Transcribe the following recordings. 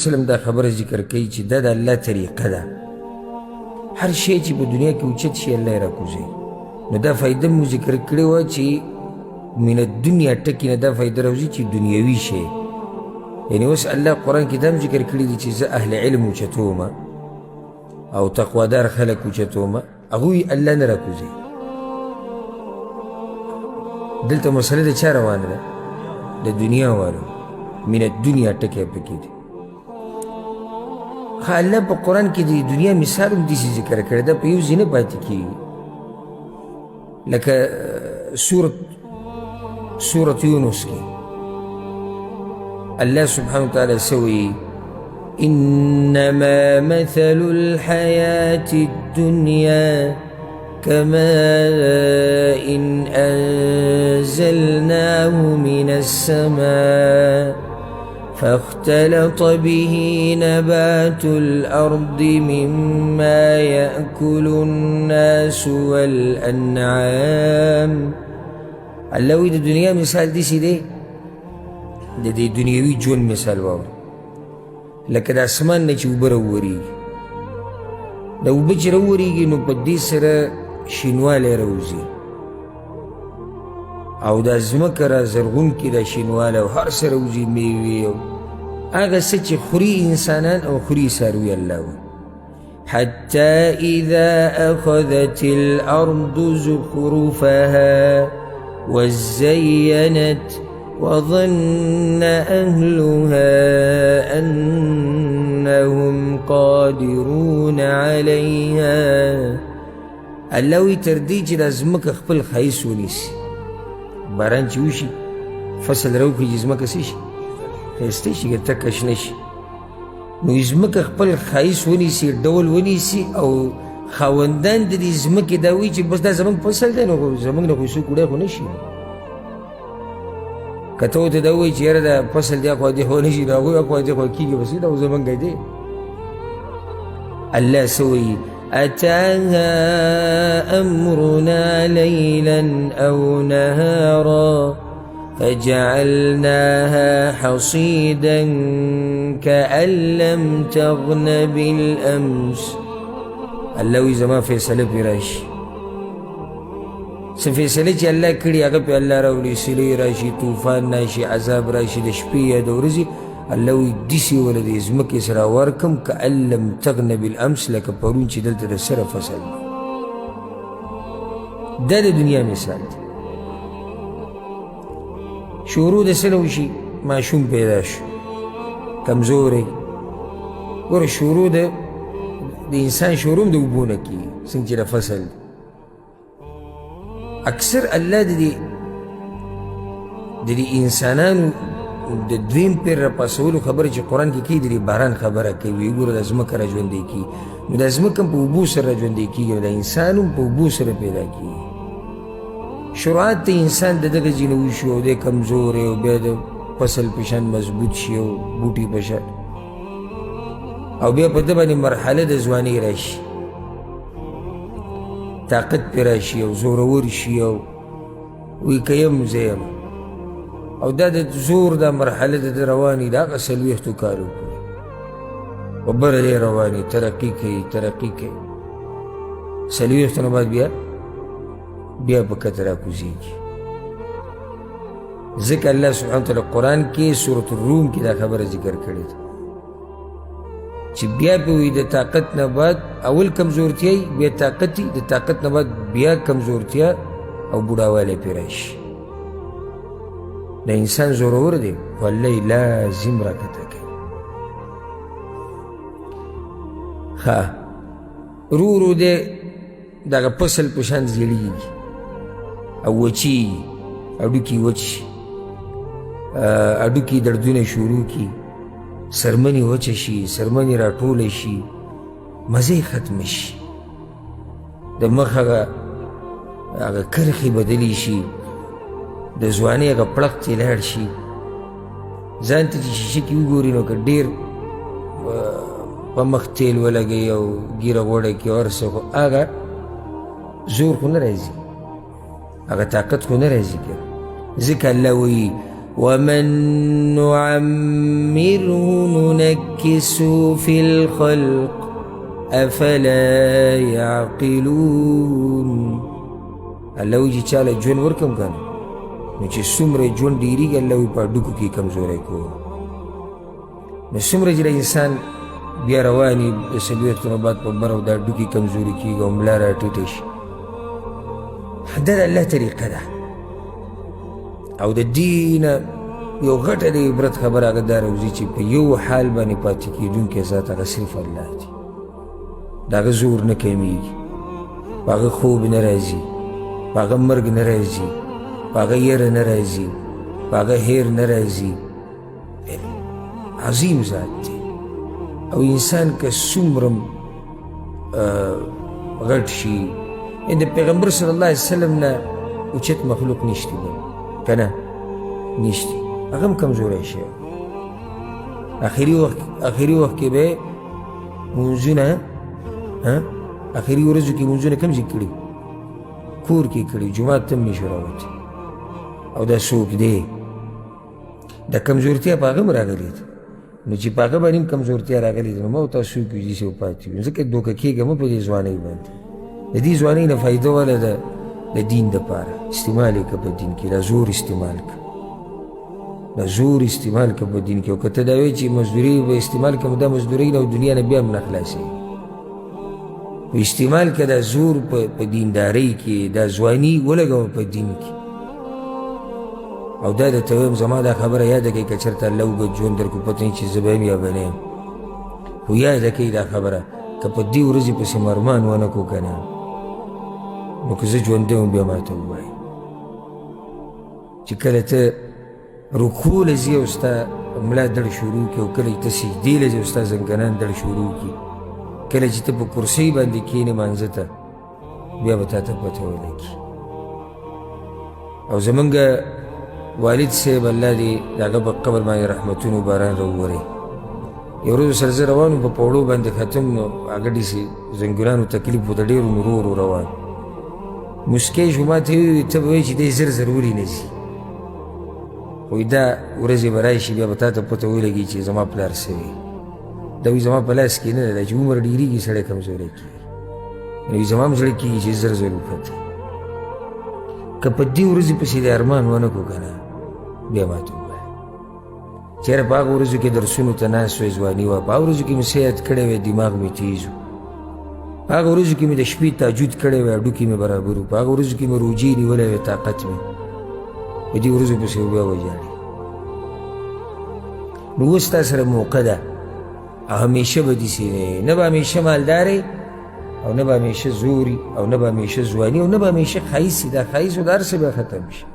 وسلم دا خبر ذکر کوي چې دا د الله طریقه ده. هر شی چې په دنیا کې اوچت شي الله یې راکوزوي. نو دا فایده مو ذکر کړې وه چې من الدنیا ټکي نه دا فایده راوځي چې دنیوي شی، یعنې اوس الله قرآن کې دا هم ذکر کړي دي چې زه اهل علم اوچتومه او تقوادار خلک اوچتومه، هغوی الله نه راکوزوي. دلته مسله د چا روانه ده؟ د دنیا والو. من الدنیا ټکی پکې دی. ښه الله په قرآن کې د دنیا مثال هم داسې ذکر کړی ده، په یو ځای نه پاتې کېږي. لکه سورة یونس کې الله سبحانه وتعالی سوي إنما مثل الحياة الدنيا كماء أنزلناه من السماء فاختلط به نبات الأرض مما يأكل الناس والأنعام. الله وی د دنیا مثال داسې دی، د دې دنیوي ژوند مثال واورئ. لکه د اسمان نه چې اوبه راوورېږي، د اوبه چې راوورېږي نو په دې سره شینوالی راوځي او دا ځمکه را زرغونکي دا شینوالی او هر څه راوځي، میوې او هغه څه چې خوري انسانان او خوري څاروي الله وایي. حتى إذا أخذت الأرض زخرفها وزينت وظن أهلها أنهم قادرون عليها. الله وی تر دې چې دا ځمکه خپل ښایست ونیسي، باران چې وشي فصل راوکړي چې ځمکه څه شي؟ ښایسته شي، که تکه شنه شي. نو ځمکه خپل ښایست ونیسي، ډول ونیسي او خاوندان د دې ځمکې دا وایي چې بس دا زموږ فصل دی، نو زموږ نه خو څوک وړی خو نه شي. که ته ورته دا ووایي چې یاره دا فصل دی اخوا دې خوا نه شي، نو هغوی اخوا دې خوا کېږي، بس دا خو زموږ دی. الله څه وایي؟ أتاها أمرنا ليلا أو نهارا فجعلناها حصيدا كأن لم تغن بالأمس. الله وی زما فیصله پې راشي، څه فیصله چې الله کړي هغه پې الله راوړي، سیلۍ راشي، طوفان راشي، عذاب راشي، د شپې یا د ورځې. الله وی داسې وله دې ځمکې سره ورکم کأن لم تغن بالامس، لکه پرون چې دلته د سره فصل دی. دا د دنیا مثال دی. شروع د څه نه وشي؟ ماشوم پیدا شو کمزوری. ګوره شروع د انسان شروع هم د اوبو نه کېږي، څنګه چې د فصل دی. اکثر الله د دې انسانانو د دویم پیر راپاسولو خبره چې قرآن کې کوي، د دې باران خبره کوي. ګوره دا ځمکه را ژوندی کېږي، نو دا ځمکه هم په اوبو سره را ژوندی کېږي او دا انسان هم په اوبو سره پیدا کېږي. شروعات ته انسان د دغه ځینې وشو او دی کمزوری او بیا د فصل په شان مضبوط شي او بوټي په شان، او بیا په ده باندې مرحله د ځوانۍ راشي، طاقت پې راشي او زورور شي او وی که یم زه یم. او دا د زور دا مرحله د رواني د هغه 40 کالو پورې په بره دی رواني، ترقي کوي 40 نه بعد بیا په کته راکوزېږي. ځکه الله سبحانه وتعالی قرآن کې سورة الروم کې دا خبره ذکر کړې ده چې بیا به وي د طاقت نه بعد اول کمزورتیا وي، بیا طاقت وي، د طاقت نه بعد بیا کمزورتیا او بوډاوالی پې راشي. د انسان زورور دی خو الله یې لازم راکته کوي. ښه ورو ورو دی دغه فصل په شان زیړېږي او وچېږي، هډوکي وچ شي، هډوکي دردونه شروع کړي، سرمنې وچه شي، سرمنې راټوله شي، مزه یې ختمه شي، د مخ هغه کرښې بدلې شي، د ځوانۍ هغه پړق چې لاړ شي. ځان ته چې شیشه کې وګوري نو که ډېر په مخ تیل ولګوي او ګیره غوړه کړي او هر څه، خو هغه زور خو نه راځي، هغه طاقت خو نه راځي که. ځکه الله وایي ومن نعمره ننكسه في الخلق افلا يعقلون. الله وی چې چاله ژوند ورکم کنه نو چې څومره ژوند ډېرېږي الله وی په هډوکو کې کمزوری کو. نو څومره چې د انسان بیا رواني د څلوېښتو نه بعد په بر او دا هډوکي کمزوري کېږي او ملا راټیټه شي. دا د الله طریقه ده. او د دې نه یو غټه د عبرت خبره هغه دا راوځي چې په یو حال باندې پاتې کېدونکی ذات هغه صرف الله دی. د هغه زور نه کمیږي، په هغه خوب نه راځي، په هغه مرګ نه راځي، په هغه یره نه راځي، په هغه هیر نه راځي. عظیم ذات دی. او انسان که څومره غټ شي د پیغمبر صلی الله علیه وسلم نه اوچت مخلوق نشتی بل که نه نشتی، هغه هم کمزوری شوی. آخري وخت کې به مونځونه آخري ورځو کې مونځونه کوم ځای کړي؟ کور کې کړي، جومات ته هم نشي راوتی. او دا څوک دی؟ دا کمزورتیا په هغه هم راغلې ده. نو چې په هغه باندې هم کمزورتیا راغلې ده نو ما ورته څوک یو داسې وپاتې وي. ځکه دوکه کېږه مه په دې ځوانۍ باندې. د دې ځوانۍ نه فایده واله ده د دین دپاره. استعمال یې که په دین کې، دا زور استعمال که، دا زور استعمال که په دین کې. او که ته دا وایې چې مزدوري به استعمال کړم، دا مزدورۍ نه او دنیا نه بیا هم نه خلاصوي. خو استعمال که دا زور په دیندارۍ کې، دا ځواني ولګوه په دین کې. او دا درته وایم زما دا خبره یاده کړئ که چېرته الله اوږد ژوند درکړو، پته نه چې زه به یم یا به نه یم. خو یاده کړئ دا خبره که په دې ورځې پسې مرمان ونه کړو که نه نو که زه ژوندی وم بیا ماته ووایه چې کله ته رکوع له ځې او ستا ملا دړ شروع کړي، او کله چې ته سجدې له ځې او ستا زنګنان دړ شروع کړي، کله چې ته په کرسۍ باندې کښېنې مانځه ته، بیا به تا ته پته ولګي. او زمونږ والد صاحب الله دې د هغه په قبر باندې رحمتونو باران راووري. یو ورځ سره زه روان وم په پوړو باندې ختم، نو هغه داسې زنګونانو تکلیف و د ډېرو نو ورو ورو روان. مسکی شو ما ته وویل ته به وایې چې دی زر زر ولې نه ځي. خو دا ورځې به راشي بیا به تا ته پته ولګي چې زما پلار سوی. دا وایي زما په لاس کې نه ده، چې عمر ډېرېږي سړی کمزوری کېږي. نو زما هم زړه کېږي چې زر زر وکتې. که په دې ورځې پسې د ارمان ونه کړو که نه بیا ماته ووایه. چېرې په هغه ورځو کې درسونو ته ناست وی، ځواني وه، په هغه ورځو کې مې صحت کړی وی، دماغ مې تیز و، په هغه ورځو کې مې د شپې تهجد کړی وی، هډوکي مې برابر و، په هغه ورځو کې مې روجې نیولی وی، طاقت مې. په دې ورځو پسې بیا وژاړې. نو اوس تا سره موقع ده، او همیشه به داسې نه به همیشه مالدارې، او نه به همیشه زوري، او نه به همیشه ځواني، او نه به همیشه ښایست وي. دا ښایست و دا هر څه به ختم شي.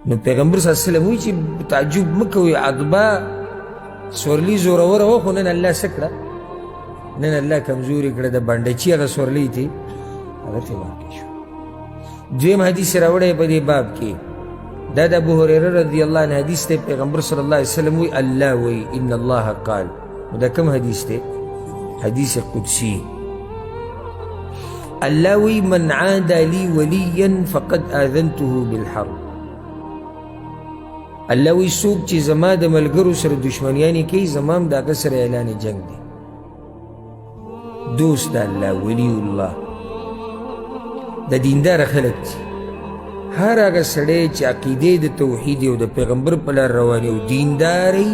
نو پیغمبر صلی الله علیه وسلم وایي چې تعجب مه کوئ، عقبه سورلي زوروره وه، خو نن الله څه کړه؟ نن الله کمزوري کړه. د بنډچي هغه سورلۍ تې هغه ترې واقع شو. دویم حدیث راوړی په دې باب کې، دا د ابوهریره رضی الله عنه حدیث دی. پیغمبر صلی الله علیه وسلم وایي الله وایي ان الله قال. نو دا کوم حدیث دی؟ حدیث قدسي. الله وایي من عاد لي وليا فقد آذنته بالحرب. الله وایي څوک چې زما د ملګرو سره دشمنیانې کوي، زما هم د هغه سره اعلان جنګ دی. دوست د الله، ولی الله، د دینداره خلک دي. هر هغه سړی چې عقیدې د توحید او د پیغمبر په لار رواني او دینداري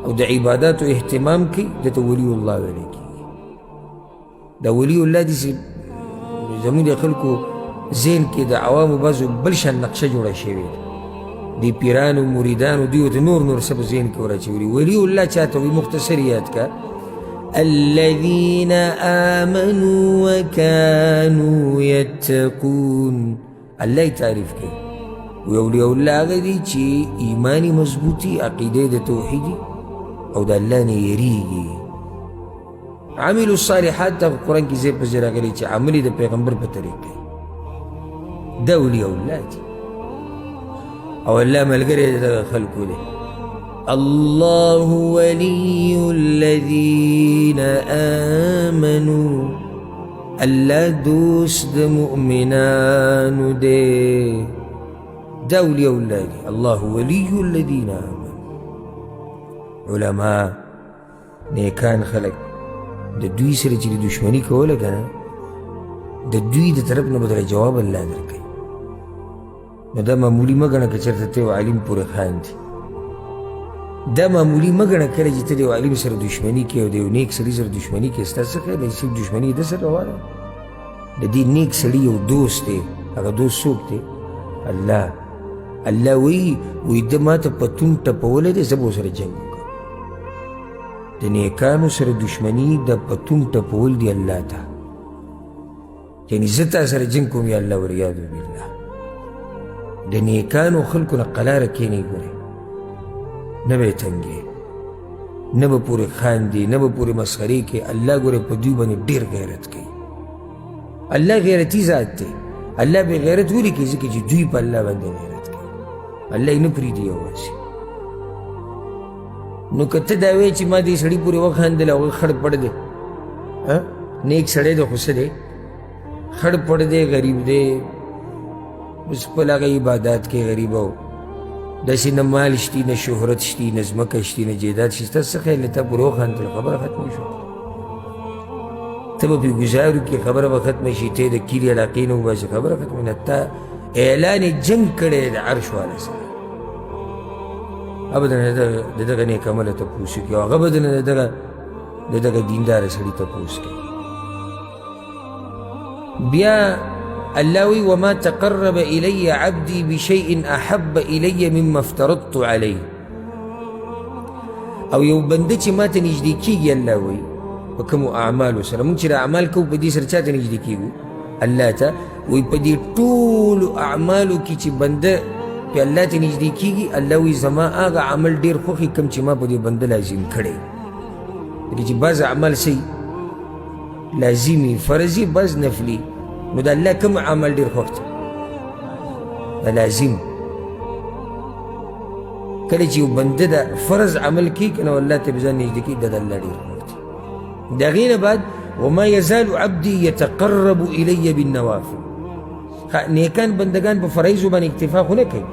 او د عباداتو اهتمام کوي، دته ولی الله ویلی کېږي. دا ولی الله داسې زموږ د خلکو ذهن کې د عوامو بعضو بل شان نقشه جوړه شوې ده. د پیرانو مریدانو دوی ورته نور څه په ذهن کې وراچوي. ولی الله چاته وایي؟ مختصر یاد که الذين آمنوا وكانوا يتقون. الله تعریف کوي. وی اولیاء الله هغه دي چې ایمانی مضبوطي، عقیده د توحیدي او د الله نه یریږي. عملوا الصالحات ته قرآن کې ځای په ځای راغلی چې عمل د پیغمبر په طریقه دا اولیاء الله دي. او الله ملګری د خلکو دی. الله ولي الذين آمنوا. الله دوست د مؤمنانو دی. دا اولیاء الله دی. الله ولی الذین آمنوا. علما نیکان خلق د دوی سره چې دشمني کوله که نه د دوی د طرف نه به درله جواب الله درکوي. نو دا معمولي مه ګڼه که چېرته ته یو عالم پورې خاندي. دا معمولي مه ګڼه کله چې ته د یو عالم سره دشمني کوې او د یو نیک سړي سره دشمني کوې ستا څه خیال دی صرف دشمني ده سره روانه د دې نیک سړي یو دوست دی. هغه دوست څوک دی؟ الله. الله وایي ده ما ته پتون ټپولی دی زه به ورسره جنګ وکړم. د نیکانو سره دشمني د پتون ټپول دی الله ته. یعنې زه تا سره جنګ کوم یا الله والعیاذ بالله. د نیکانو خلکو نه قلاره کښېنئ ګورئ نه به یې تنګې نه به پورې خاندي نه به پورې مسخرې کوي. الله ګورئ په دوی باندې ډېر غیرت کوي. الله غیرتي ذات دی. الله بې غیرت ولې کوي؟ ځکه چې دوی په الله باندې غیرت کوي. الله یې نه پرېږدي یوازې. نو که ته دا وایې چې ما دې سړي پورې وخندل هغه خړ پړ دی نیک سړی دی خو څه دی خړ پړ دی غریب دی اوس خپل هغه عبادات کې غریب او داسې نه مال شتي نه شهرت شتي نه ځمکه شتي نه جایداد شي. ستا څه خیال دی تا پورې وخندل خبره ختمه شوه. ته به پرې ګزار وکړې خبره به ختمه شي. ته د کلي علاقې نه وباسې خبره ختمه نه. تا اعلان جنګ کړی د عرش والا سره. هغه به درنه د دغه نیک عمله تپوس وکړي او هغه به درنه د دغه دینداره سړي تپوس کوي. بیا الله وی وما تقرب الی عبدی بشیء احب الی مما افترضت علیه. او یو بنده چې ما ته نږدې کېږي الله وی په کومو اعمالو سره موږ چې د اعمال کوو په دې سره چا ته نږدې کېږو الله ته. وی په دې ټولو اعمالو کې چې بنده پې الله ته نږدې کېږي الله وی زما هغه عمل ډېر خوښي کوم چې ما په دې بنده لازم کړی. لکه چې بعض اعمال صحیح لازمي فرضي بعض نفلي. نو د الله کوم عمل ډېر خوښ دی؟ د لازم. کله چې یو بنده د فرض عمل کوي که نه الله ته به ځان نږدې کوي د الله ډېر خوښ دی. د هغې نه بعد وما یزال عبدي یتقرب الی بالنوافل. نیکان بندگان په فرایضو باندې اکتفا خو نه کوي.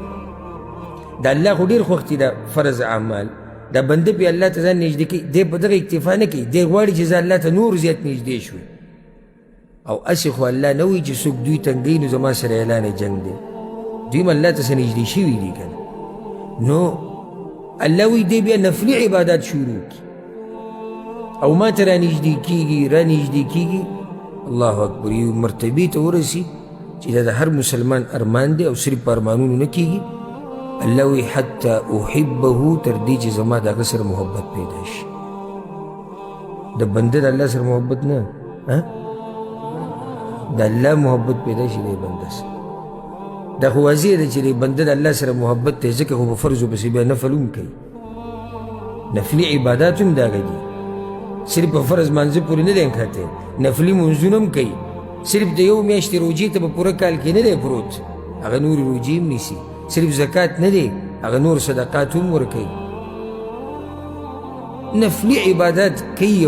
د الله خو ډېر خوښ دي د فرض اعمال. دا بنده پې الله ته ځان نږدې کوي دی په دغه اکتفا نه کوي. دی غواړي چې زه الله ته نور زیات نږدې شوي. او اسې خو الله نه وایي چې څوک دوی تنګوي نو زما سره اعلان جنګ دی. دوی هم الله ته څه نږدې شوي دي که نه. نو الله وایي دی بیا نفلي عبادات شروع کړي او ما ته رانږدې کېږي الله اکبر. یو مرتبې ته ورسي چې دا د هر مسلمان ارمان دی او صرف په ارمانونو نه کېږي. الله وایي حتی احبه تر دې چې زما د هغه سره محبت پیدا شي. د بنده د الله سره محبت نه د الله محبت پیدا شي د بنده سره. دا خو واضح ده چې د بنده د الله سره محبت دی ځکه خو په فرضو پسې بیا نفل هم کوي. نفلي عبادات هم د هغه دي. صرف په فرض مانځه پورې نه دی نښتی. نفلي منځونه هم کوي. صرف د یو میاشتې روجې ته په پوره کال کې نه دی پروت. هغه نورې روجې هم نیسي. صرف زکات نه دی هغه نور صدقات هم ورکوي. نفلي عبادات کوي.